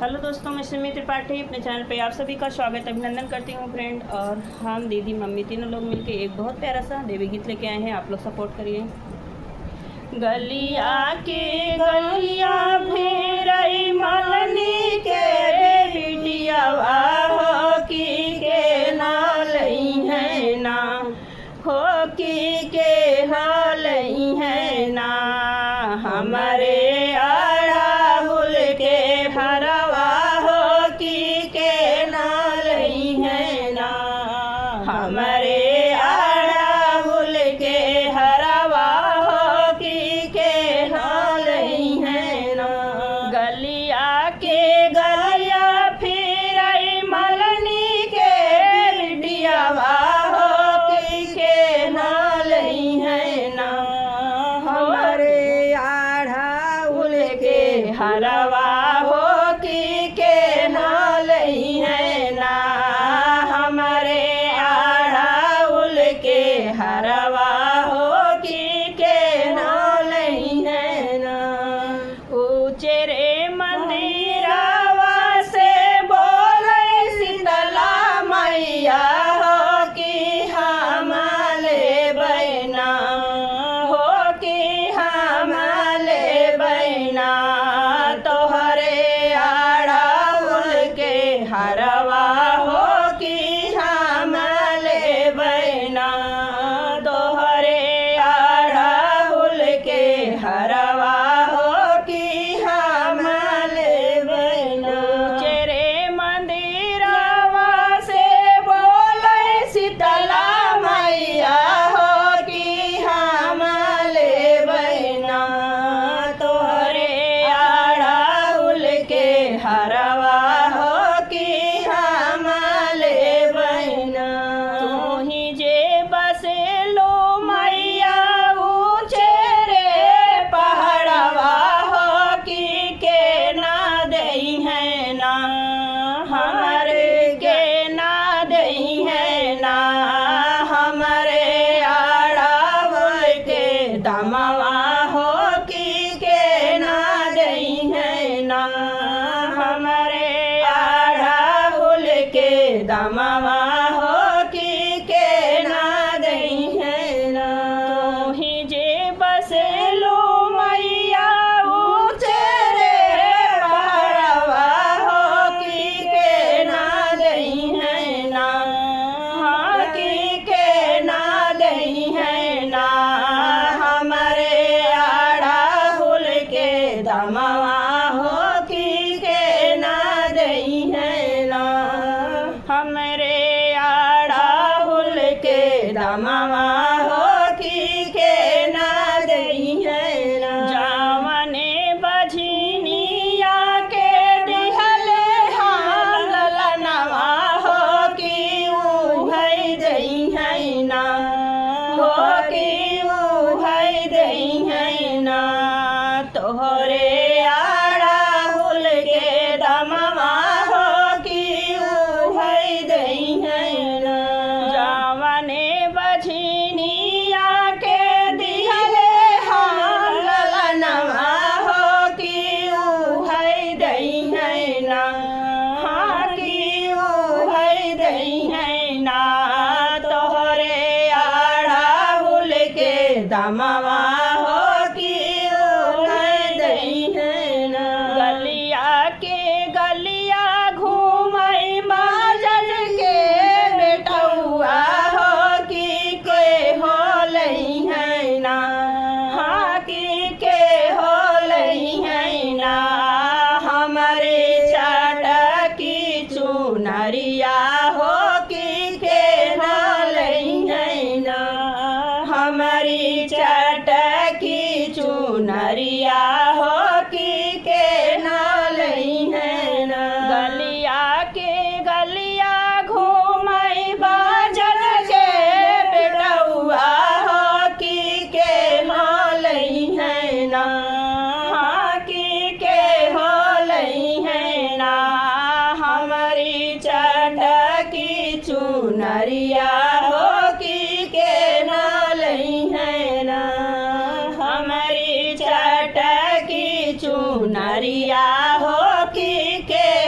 Hello दोस्तों, मैं श्रीमती त्रिपाठी अपने चैनल पे आप सभी का स्वागत अभिनंदन करती हूँ फ्रेंड। और हम दीदी मम्मी तीनों लोग मिलके एक बहुत प्यारा सा देवी गीत लेके आए हैं। आप लोग सपोर्ट करिए। गलिया के गलिया भेरई मलनी के बिटिया हो के नालई है ना, हो के हालई है ना। हमारे हमारे अड़हुल के हरवा हो के हालई है ना। गलिया के गलिया फिरई मलनी के बिटियावा हो के नालई है ना। हमारे अड़हुल के हरवा हो के नालई है ना। हमारे हरवा हो के नालई है ना। ऊँचे रे मंदिरवा से बोले शीतला मैया हो कि हमारे बहना, हो कि हमारे बहना। तोहरे अड़हुल के हरवा हो कि हमारे बहना। हरवा हो कि हमारे बहना। चेरे मंदिरवा से बोले शीतला मैया हो कि हमारे बहना। तोहरे अड़हुल के हरवा हो कि हमारे बहना। तू ही जे बसे लो मैया हमारे के ना दई है ना। हमारे अड़हुल के दमवा हो के ना दई है ना। हमारे अड़हुल के दमवा हो के ना दई है ना। तू ही जे बसे लो मैया दमवा हो के ना दई है ना। हमरे अड़हुल के दमवा हो के ना दई है ना। जावने बझनिया के दिहले हाल लनवा हो कि उहई दई है ना, हो कि उहई दई है ना। तोहरे अड़हुल के दमवा हो कि उहई दई है ना। जावने बझनिया के दिहले हाल लनवा हो कि उहई दई है ना, हाँ कि उहई दई है ना। तोहरे अड़हुल के दमवा गलिया घूमई माजल के बेटौआ हो कि के होलई है ना, हाँ कि के होलई है ना। हमारे चटकी चुनरिया हो कि के नालई है ना। हमारी चटकी चुनरिया हो कि के नालई है ना। गलिया के गलिया घूमई बाजल के बेटौआ हो कि के नालई है ना, हाँ कि के होलई है ना। हमारी चटकी चुनरिया हो कि के नालई है ना। हमारी चटकी चुनरिया हो कि के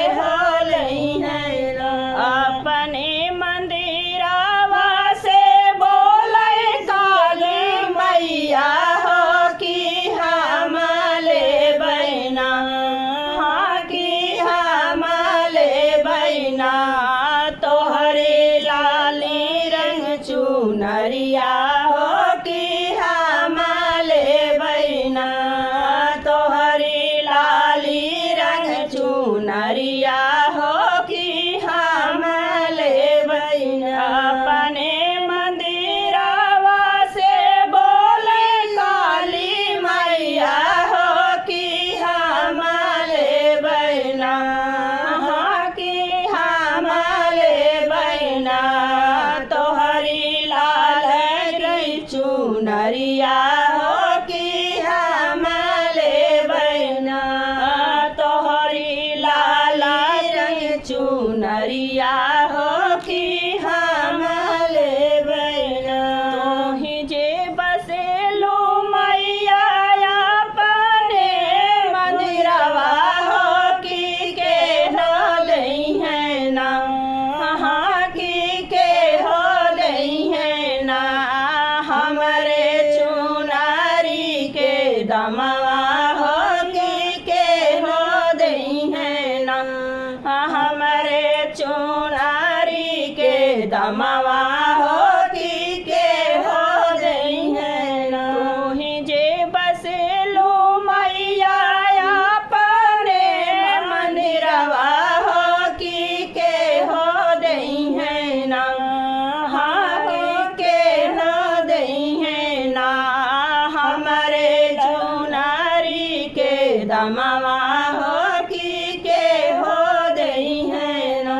दमवा हो की के हो दई है ना।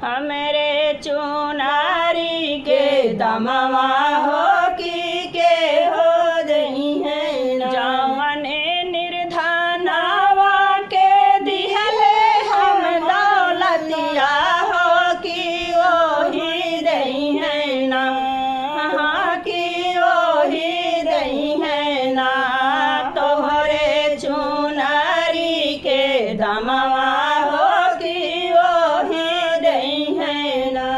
हमरे चुनारी के दमवा हो की के हो दई है ना। जवने निर्धनवा के दिहले हम दौलतिया हो की ओही दई है ना। हाँ की ओही दई है ना। तोहरे चुनारी के दमवा हो की ओही दई है ना।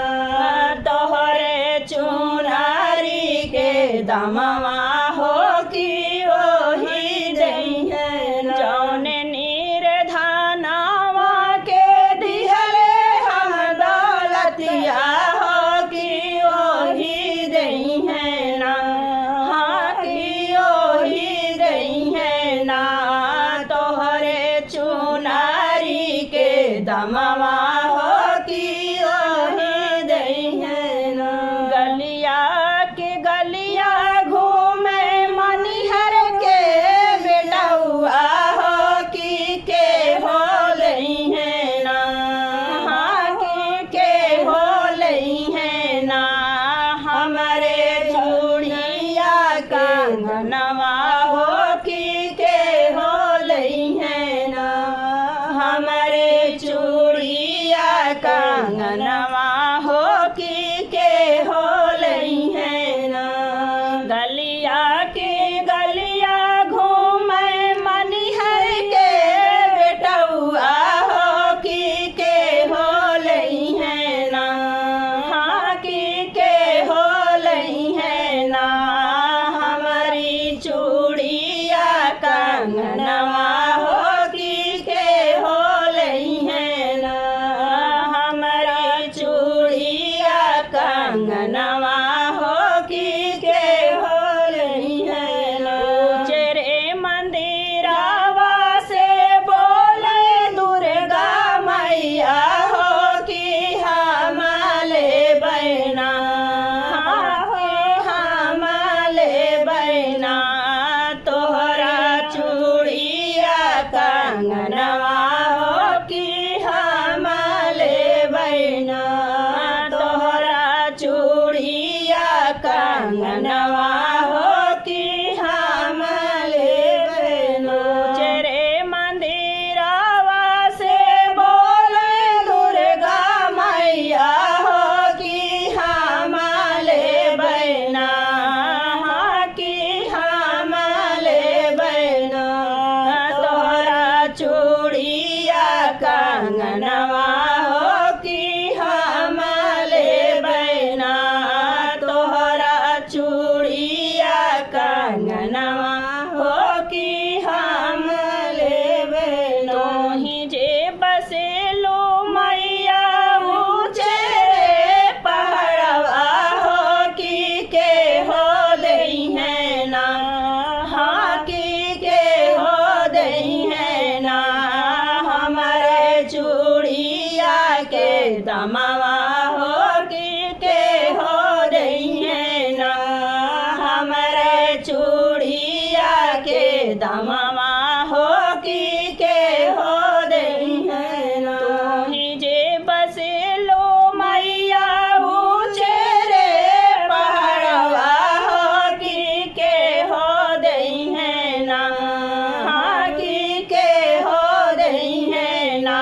तोहरे चुनारी के दमवा हो की ओही दई है ना। जौने निर्धनवा के दिहले हम दौलतिया हो की ओही दई है ना। हाँ की ओही दई है ना। तोहरे चुनारी के दमवा हो की ओही दई है ना। गलिया के गलिया घूमे मनिहर के बेटौआ हो की के हो लई है ना। हाँ की के हो लई है ना। हमरे चूड़िया कंगनवा हो की के हो लई है ना। हमरे चूड़िया कंगनवा हो की के हो लई है ना। गलिया के गलिया घूमे मनिहर के बेटौआ हो की के हो लई है ना। हाँ की के हो लई है ना। हमारी चूड़िया कंगनवा हो की के हो लई है ना। हमारी चूड़िया कंगनवा हो की के हो लई है ना। चेरे मंदिरावा से बोले दुर्गा मैया हो की हमाले बैना। हमाले बैना। तोहरा चूड़िया कंगनवा हो की हमाले बैना। तोहरा चूड़िया कंगनवा हो की हमाले बैना। चेरे मंदिरावा से बोले दुर्गा मैया हो की हमाले बैना। हाँ की हमाले बैना। तोहरा चूड़िया कंगनवा हो की हमाले बैना। तोहरा चूड़िया कंगनवा हो की हमाले बैना। तोही जे बसे लो मैया ऊँचे पहाड़वा हो की के हो दई है ना। हाँ की के हो दई है ना। हमारे चूड़िया के दमवा हो की के हो दई है ना। हमारे चूड़िया के दमवा हो की के हो दई है ना। तोही जे बसे लो मैया ऊँचे रे पहाड़वा हो की के हो दई है ना। हाँ की के हो दई है ना।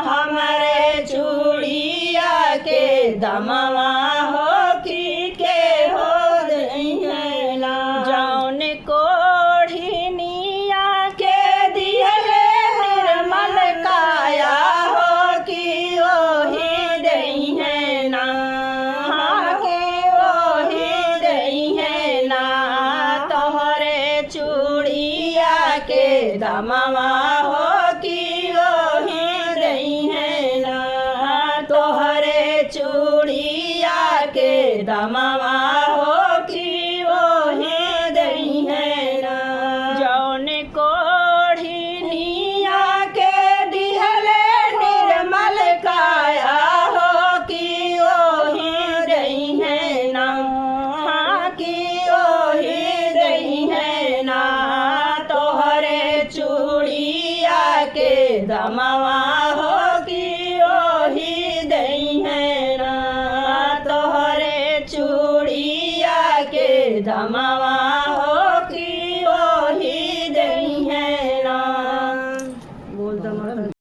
हमारे चूड़िया के दमवा हो की के हो दई है ना। जौन कोढ़िनिया के दिहले निर्मल काया हो की ओही दई है ना। हाँ की ओही दई है ना। तोहरे चूड़िया के दमवा हो की ओही दई है ना। तोहरे चूड़िया के दमवा हो की ओही दई है ना। जौन कोढ़िनिया के दिहले निर्मल काया हो की ओही दई है ना। हाँ की ओही दई है ना। तोहरे चूड़ी दमवा हो कि ओही दई है ना, तोहरे चूड़िया के दमवा